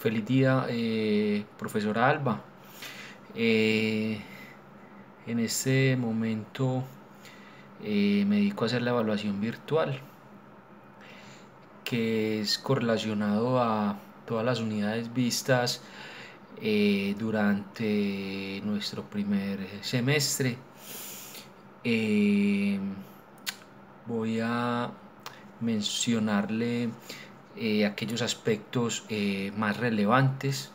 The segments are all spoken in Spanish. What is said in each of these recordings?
Feliz día, profesora Alba. Eh, en este momento me dedico a hacer la evaluación virtual, que es correlacionado a todas las unidades vistas durante nuestro primer semestre. Eh, Voy a mencionarle aquellos aspectos más relevantes,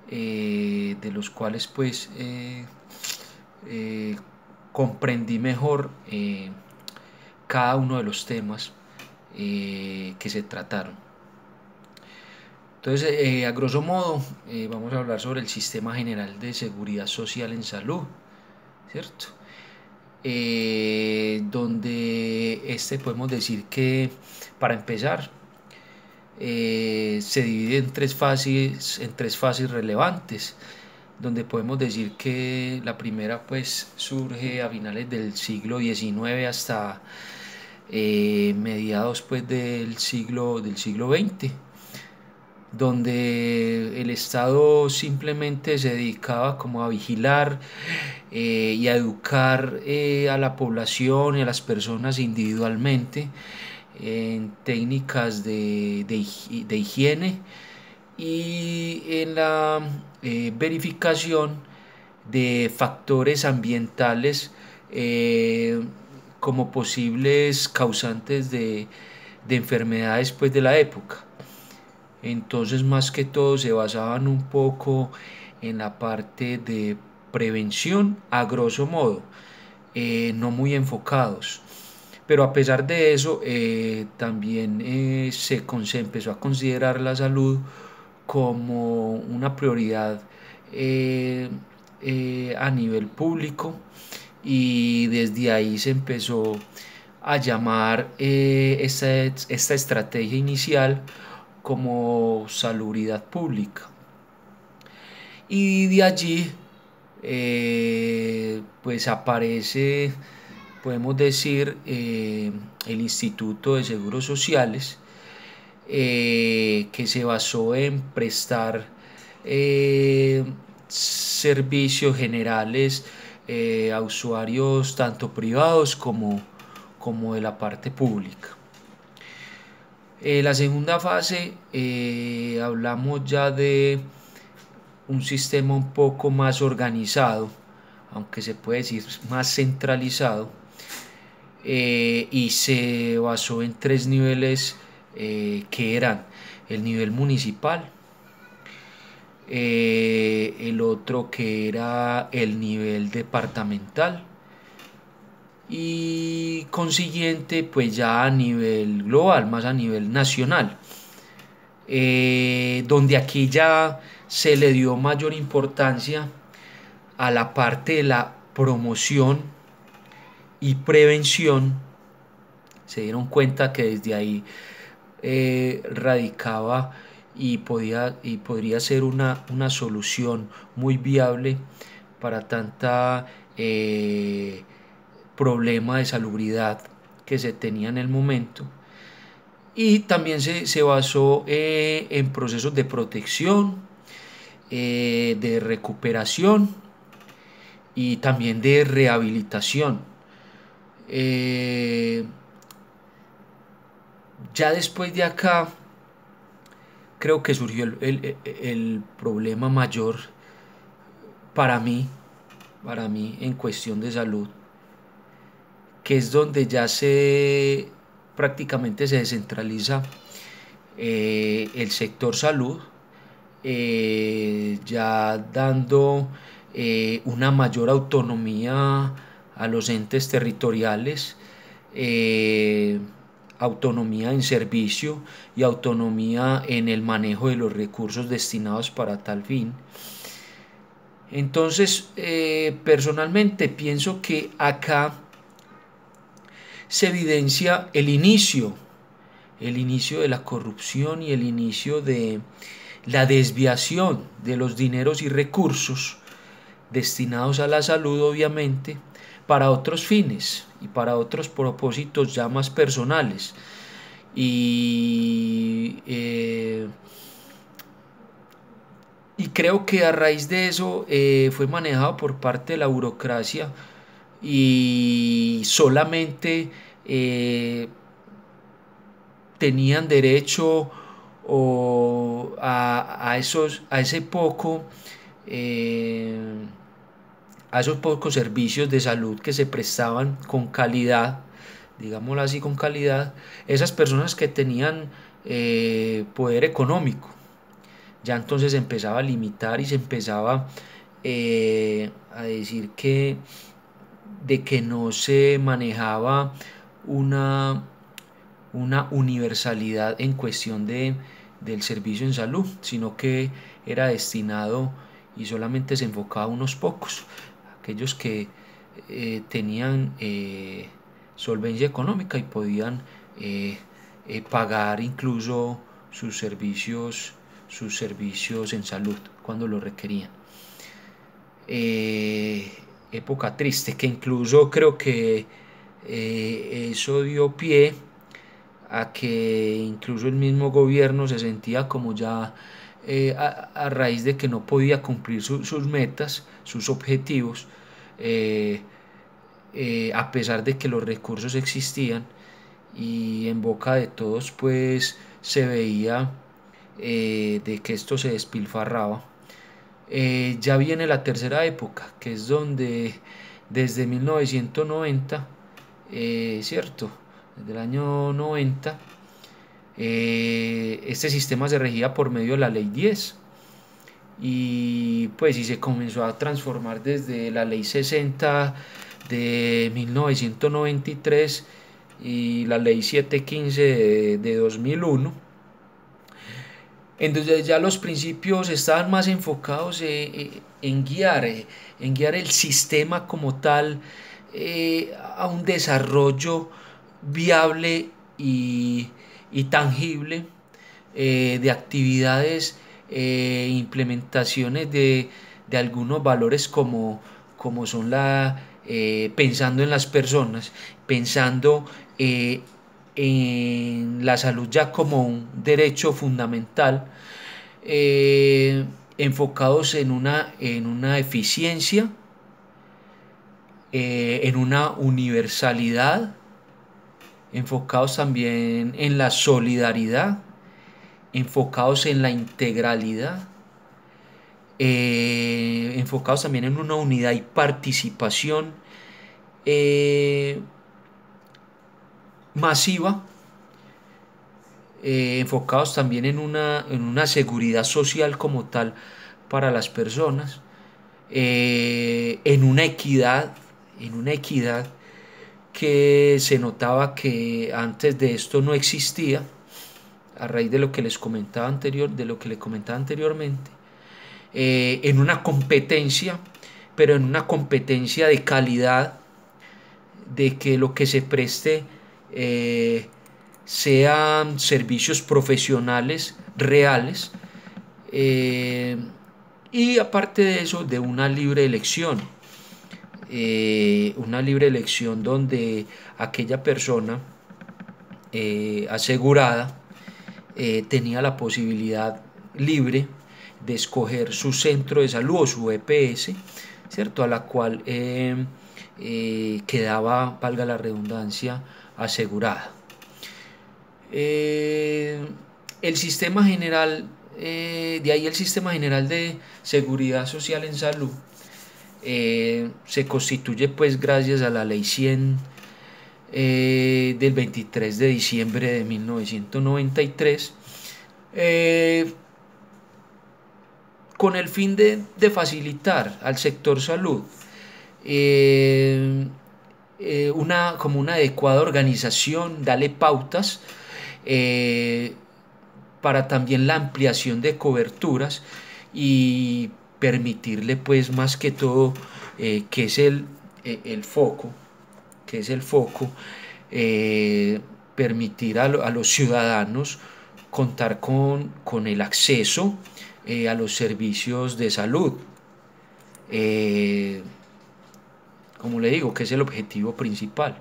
de los cuales eh, comprendí mejor cada uno de los temas que se trataron. Entonces, a grosso modo, vamos a hablar sobre el Sistema General de Seguridad Social en Salud, ¿cierto? Donde podemos decir que, para empezar, se divide en tres fases relevantes, donde podemos decir que la primera pues surge a finales del siglo XIX hasta mediados pues del siglo XX, donde el Estado simplemente se dedicaba como a vigilar y a educar a la población y a las personas individualmente en técnicas de higiene y en la verificación de factores ambientales como posibles causantes de enfermedades pues, de la época. Entonces, más que todo, se basaban un poco en la parte de prevención, a grosso modo, no muy enfocados. Pero a pesar de eso, también se empezó a considerar la salud como una prioridad a nivel público, y desde ahí se empezó a llamar esta estrategia inicial como salubridad pública. Y de allí pues aparece, podemos decir, el Instituto de Seguros Sociales, que se basó en prestar servicios generales a usuarios tanto privados como de la parte pública. La segunda fase, hablamos ya de un sistema un poco más organizado, aunque se puede decir más centralizado, y se basó en tres niveles, que eran el nivel municipal, el otro que era el nivel departamental, y consiguiente pues ya a nivel global, más a nivel nacional, donde aquí ya se le dio mayor importancia a la parte de la promoción y prevención. Se dieron cuenta que desde ahí radicaba y podría ser una solución muy viable para tanta problema de salubridad que se tenía en el momento. Y también se basó en procesos de protección, de recuperación y también de rehabilitación. Ya después de acá, creo que surgió el problema mayor para mí, en cuestión de salud, que es donde ya prácticamente se descentraliza el sector salud, ya dando una mayor autonomía a los entes territoriales, eh, autonomía en servicio y autonomía en el manejo de los recursos destinados para tal fin. Entonces, personalmente pienso que acá se evidencia el inicio de la corrupción y el inicio de la desviación de los dineros y recursos destinados a la salud, obviamente, para otros fines y para otros propósitos ya más personales. Y creo que a raíz de eso fue manejado por parte de la burocracia y solamente eh, tenían derecho a ese poco, eh, a esos pocos servicios de salud que se prestaban con calidad, digámoslo así, con calidad, esas personas que tenían poder económico. Ya entonces se empezaba a limitar y se empezaba a decir de que no se manejaba una, una universalidad en cuestión del servicio en salud, sino que era destinado y solamente se enfocaba a unos pocos, aquellos que tenían solvencia económica y podían eh, pagar incluso sus servicios en salud cuando lo requerían. Eh, Época triste, que incluso creo que eso dio pie a que incluso el mismo gobierno se sentía como ya a raíz de que no podía cumplir sus metas, sus objetivos, eh, a pesar de que los recursos existían y en boca de todos pues se veía de que esto se despilfarraba. Ya viene la tercera época, que es donde desde 1990, ¿cierto? Desde el año 90, este sistema se regía por medio de la Ley 10 y pues y se comenzó a transformar desde la Ley 60 de 1993 y la Ley 715 de 2001. Entonces ya los principios estaban más enfocados en guiar el sistema como tal a un desarrollo viable y tangible de actividades, implementaciones de algunos valores como son pensando en las personas, pensando en la salud ya como un derecho fundamental, enfocados en una eficiencia, en una universalidad, enfocados también en la solidaridad, enfocados en la integralidad, enfocados también en una unidad y participación masiva, enfocados también en una seguridad social como tal para las personas, en una equidad que se notaba que antes de esto no existía, a raíz de lo que les comentaba de lo que les comentaba anteriormente, en una competencia, pero en una competencia de calidad, de que lo que se preste sean servicios profesionales reales, eh, y aparte de eso, de una libre elección donde aquella persona asegurada tenía la posibilidad libre de escoger su centro de salud o su EPS, ¿cierto? A la cual quedaba, valga la redundancia, asegurada. El sistema general, de ahí el sistema general de seguridad social en salud, se constituye pues gracias a la ley 100 del 23 de diciembre de 1993, con el fin de facilitar al sector salud como una adecuada organización, darle pautas para también la ampliación de coberturas y permitirle pues más que todo que es el foco, que es el foco, permitir a los ciudadanos contar con el acceso a los servicios de salud. Eh, como le digo, que es el objetivo principal.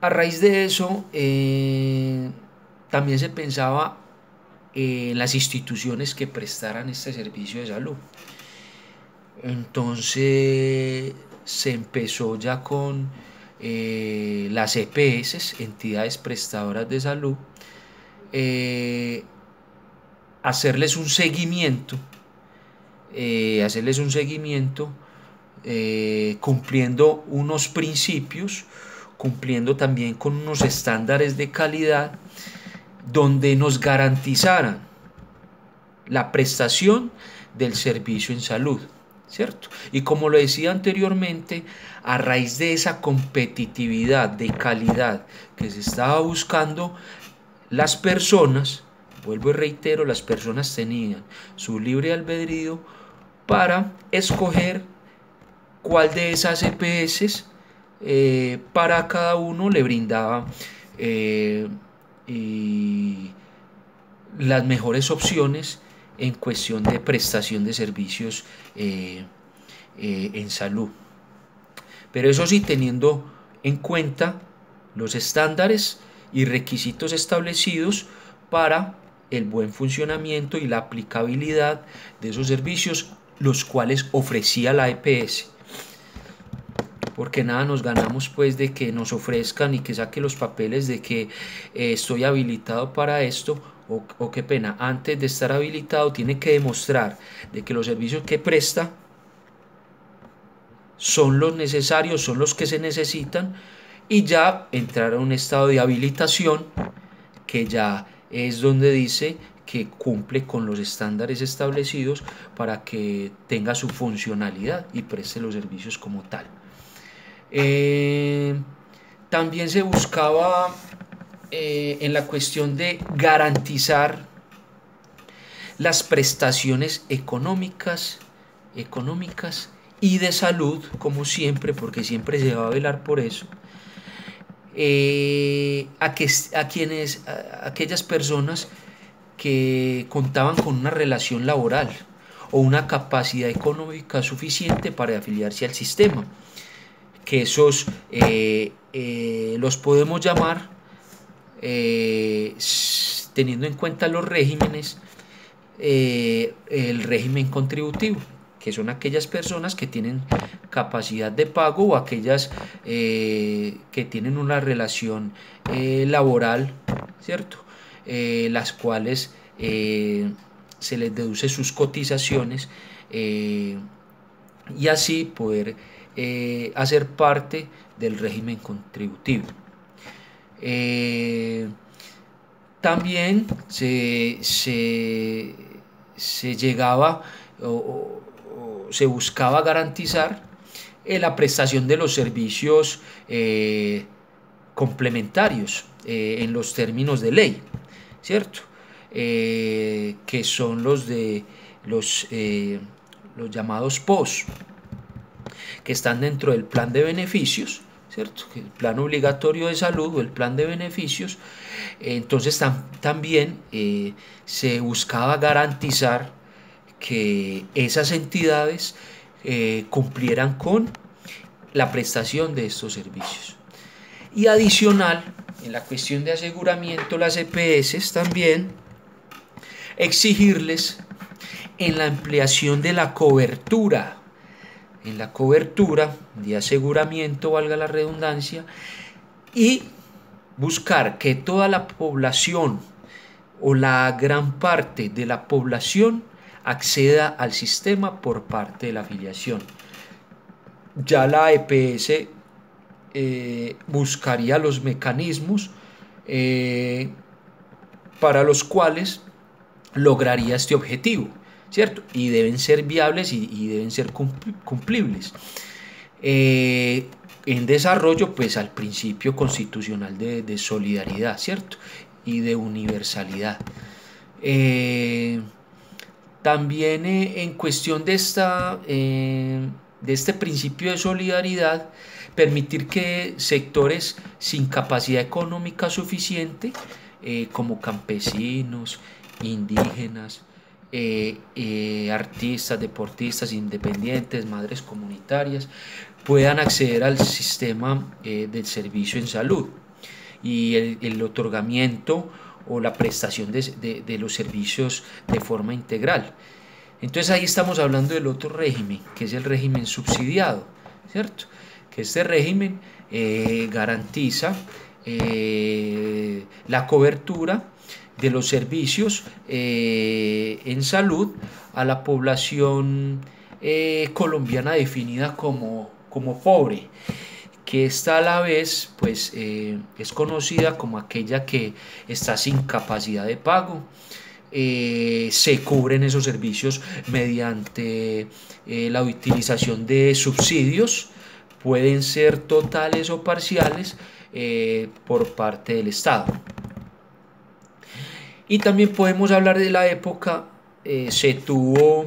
A raíz de eso, también se pensaba en las instituciones que prestaran este servicio de salud. Entonces se empezó ya con las EPS, entidades prestadoras de salud, hacerles un seguimiento, cumpliendo unos principios, cumpliendo también con unos estándares de calidad, donde nos garantizaran la prestación del servicio en salud, ¿cierto? Y como lo decía anteriormente, a raíz de esa competitividad de calidad que se estaba buscando, las personas, vuelvo y reitero, las personas tenían su libre albedrío para escoger cuál de esas EPS para cada uno le brindaba y las mejores opciones en cuestión de prestación de servicios en salud. Pero eso sí, teniendo en cuenta los estándares y requisitos establecidos para el buen funcionamiento y la aplicabilidad de esos servicios, los cuales ofrecía la EPS. Porque nada nos ganamos pues de que nos ofrezcan y que saque los papeles de que estoy habilitado para esto, o qué pena, antes de estar habilitado tiene que demostrar de que los servicios que presta son los necesarios, son los que se necesitan, y ya entrar a un estado de habilitación que ya es donde dice que cumple con los estándares establecidos para que tenga su funcionalidad y preste los servicios como tal. También se buscaba en la cuestión de garantizar las prestaciones económicas y de salud, como siempre, porque siempre se va a velar por eso, aquellas personas que contaban con una relación laboral o una capacidad económica suficiente para afiliarse al sistema, que esos los podemos llamar, teniendo en cuenta los regímenes, el régimen contributivo, que son aquellas personas que tienen capacidad de pago, o aquellas que tienen una relación laboral, ¿cierto? Las cuales se les deduce sus cotizaciones, y así poder hacer parte del régimen contributivo. También se llegaba o se buscaba garantizar la prestación de los servicios complementarios en los términos de ley, ¿cierto? Que son los llamados POS, que están dentro del plan de beneficios, ¿cierto? El plan obligatorio de salud o el plan de beneficios. Entonces también se buscaba garantizar que esas entidades cumplieran con la prestación de estos servicios. Y adicional, en la cuestión de aseguramiento, las EPS también exigirles en la ampliación de la cobertura, de aseguramiento, valga la redundancia, y buscar que toda la población o la gran parte de la población acceda al sistema por parte de la afiliación. Ya la EPS buscaría los mecanismos para los cuales lograría este objetivo, ¿cierto? Y deben ser viables y deben ser cumplibles. En desarrollo, pues, al principio constitucional de solidaridad, ¿cierto? Y de universalidad. También en cuestión de este principio de solidaridad, permitir que sectores sin capacidad económica suficiente, como campesinos, indígenas, artistas, deportistas, independientes, madres comunitarias, puedan acceder al sistema del servicio en salud, y el otorgamiento o la prestación de los servicios de forma integral. Entonces ahí estamos hablando del otro régimen, que es el régimen subsidiado, ¿cierto? Que este régimen garantiza la cobertura de los servicios en salud a la población colombiana definida como pobre, que esta a la vez pues, es conocida como aquella que está sin capacidad de pago. Se cubren esos servicios mediante la utilización de subsidios, pueden ser totales o parciales, por parte del Estado. Y también podemos hablar de la época, se tuvo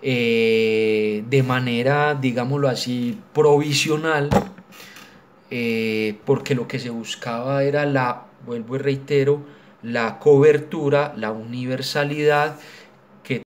de manera, digámoslo así, provisional, porque lo que se buscaba era vuelvo y reitero, la cobertura, la universalidad